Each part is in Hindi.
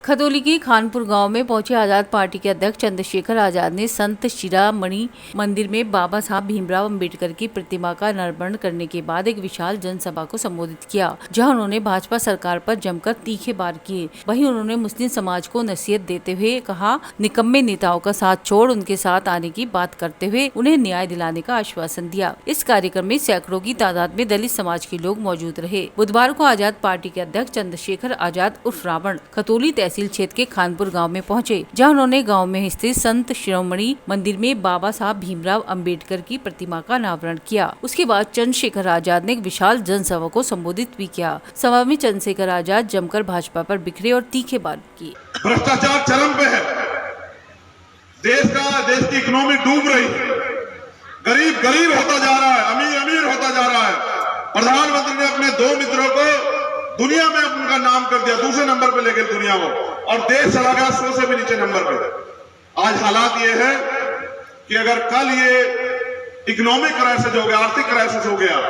खतौली के खानपुर गांव में पहुंचे आजाद पार्टी के अध्यक्ष चंद्रशेखर आजाद ने संत शिरोमणि मंदिर में बाबा साहब भीमराव अंबेडकर की प्रतिमा का अनावरण करने के बाद एक विशाल जनसभा को संबोधित किया, जहां उन्होंने भाजपा सरकार पर जमकर तीखे वार किए। वहीं उन्होंने मुस्लिम समाज को नसीहत देते हुए कहा, निकम्मे नेताओं का साथ छोड़ उनके साथ आने की बात करते हुए उन्हें न्याय दिलाने का आश्वासन दिया। इस कार्यक्रम में सैकड़ों की तादाद में दलित समाज के लोग मौजूद रहे। बुधवार को आजाद पार्टी के अध्यक्ष चंद्रशेखर आजाद उर्फ रावण खतौली तहसील क्षेत्र के खानपुर गांव में पहुंचे, जहां उन्होंने गांव में स्थित संत शिरोमणि मंदिर में बाबा साहब भीमराव अंबेडकर की प्रतिमा का अनावरण किया। उसके बाद चंद्रशेखर आजाद ने एक विशाल जनसभा को संबोधित भी किया। सभा में चंद्रशेखर आजाद जमकर भाजपा पर बिखरे और तीखे वार किए। भ्रष्टाचार चरम पे है, देश की इकोनॉमी डूब रही है, गरीब गरीब होता जा रहा है, अमीर अमीर होता जा रहा है। प्रधानमंत्री ने अपने दो मित्रों को दुनिया में उनका नाम कर दिया, दूसरे नंबर पे लेकर दुनिया को, और देश चला गया 100 से भी नीचे नंबर पे। आज हालात ये है कि अगर कल ये इकोनॉमिक क्राइसिस हो गया, आर्थिक क्राइसिस हो गया,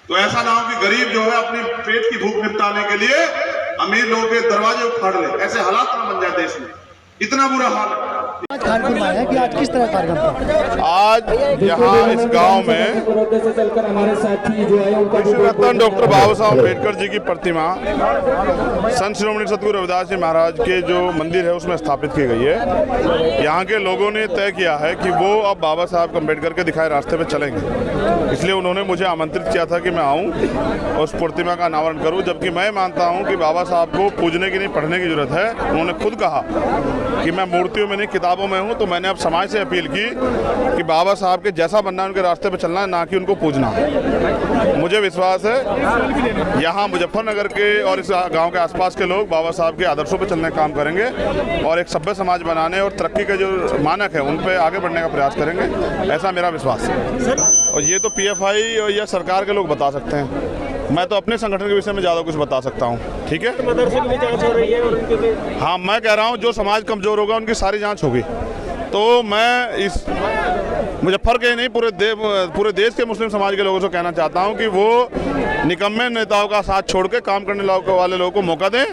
तो ऐसा ना हो कि गरीब जो है अपनी पेट की भूख निपटाने के लिए अमीर लोगों के दरवाजे उखाड़ ले, ऐसे हालात ना बन जाए देश में। इतना बुरा हाल आज खानपुर में आया कि आज किस तरह कार्यक्रम था? आज यहाँ इस गांव में रतन डॉक्टर बाबा साहब अम्बेडकर जी की प्रतिमा संत शिरोमणि सतगुरु रविदास जी महाराज के जो मंदिर है उसमें स्थापित की गई है। यहाँ के लोगों ने तय किया है कि वो अब बाबा साहब अम्बेडकर के दिखाए रास्ते पे चलेंगे, इसलिए उन्होंने मुझे आमंत्रित किया था कि मैं आऊँ और उस प्रतिमा का अनावरण करूँ। जबकि मैं मानता हूँ कि बाबा साहब को पूजने की नहीं, पढ़ने की जरूरत है। उन्होंने खुद कहा कि मैं मूर्तियों में नहीं किताबों में हूँ, तो मैंने अब समाज से अपील की कि बाबा साहब के जैसा बनना है उनके रास्ते पे चलना है, ना कि उनको पूजना। मुझे विश्वास है यहाँ मुजफ्फरनगर के और इस गांव के आसपास के लोग बाबा साहब के आदर्शों पे चलने का काम करेंगे और एक सभ्य समाज बनाने और तरक्की के जो मानक है उन पे आगे बढ़ने का प्रयास करेंगे, ऐसा मेरा विश्वास है। और ये तो PFI और या सरकार के लोग बता सकते हैं, मैं तो अपने संगठन के विषय में ज़्यादा कुछ बता सकता हूँ। ठीक है, मदरसे की जांच हो रही है और उनके हाँ, मैं कह रहा हूँ जो समाज कमज़ोर होगा उनकी सारी जांच होगी। तो मैं इस मुजफ्फर के नहीं पूरे देश के मुस्लिम समाज के लोगों से कहना चाहता हूं कि वो निकम्मे नेताओं का साथ छोड़ के काम करने वाले लोगों को मौका दें,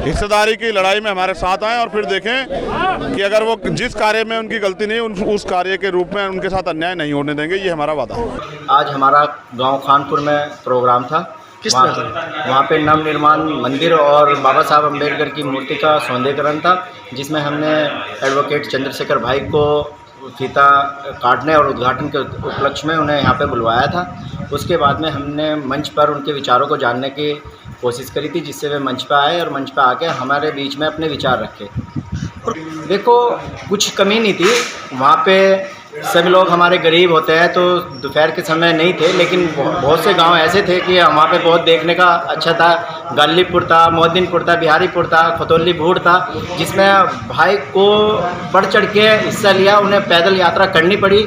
हिस्सेदारी की लड़ाई में हमारे साथ आएं और फिर देखें कि अगर वो जिस कार्य में उनकी गलती नहीं उस कार्य के रूप में उनके साथ अन्याय नहीं होने देंगे। ये हमारा वादा है। आज हमारा गांव खानपुर में प्रोग्राम था। वहाँ पे नवनिर्माण मंदिर और बाबा साहब अम्बेडकर की मूर्ति का सौंदर्यीकरण था, जिसमें हमने एडवोकेट चंद्रशेखर भाई को फीता काटने और उद्घाटन के उपलक्ष्य में उन्हें यहाँ पे बुलवाया था। उसके बाद में हमने मंच पर उनके विचारों को जानने की कोशिश करी थी, जिससे वे मंच पर आए और मंच पर आके हमारे बीच में अपने विचार रखे। देखो, कुछ कमी नहीं थी वहाँ पे। सभी लोग हमारे गरीब होते हैं, तो दोपहर के समय नहीं थे, लेकिन बहुत से गांव ऐसे थे कि वहाँ पे बहुत देखने का अच्छा था। गालीपुर था, मोहद्दीनपुर था, बिहारीपुर था, खतौली भूड़ था, जिसमें भाई को बढ़ चढ़ के हिस्सा लिया, उन्हें पैदल यात्रा करनी पड़ी।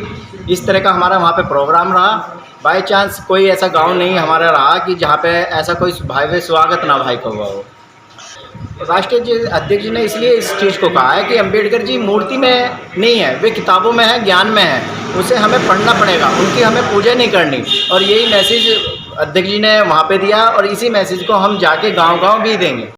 इस तरह का हमारा वहाँ पे प्रोग्राम रहा। बाई चांस कोई ऐसा गाँव नहीं हमारा रहा कि जहाँ पे ऐसा कोई भाई स्वागत ना भाई का हुआ हो। राष्ट्रीय अध्यक्ष जी ने इसलिए इस चीज़ को कहा है कि अंबेडकर जी मूर्ति में नहीं है, वे किताबों में है, ज्ञान में है, उसे हमें पढ़ना पड़ेगा, उनकी हमें पूजा नहीं करनी। और यही मैसेज अध्यक्ष जी ने वहाँ पे दिया और इसी मैसेज को हम जाके गांव-गांव भी देंगे।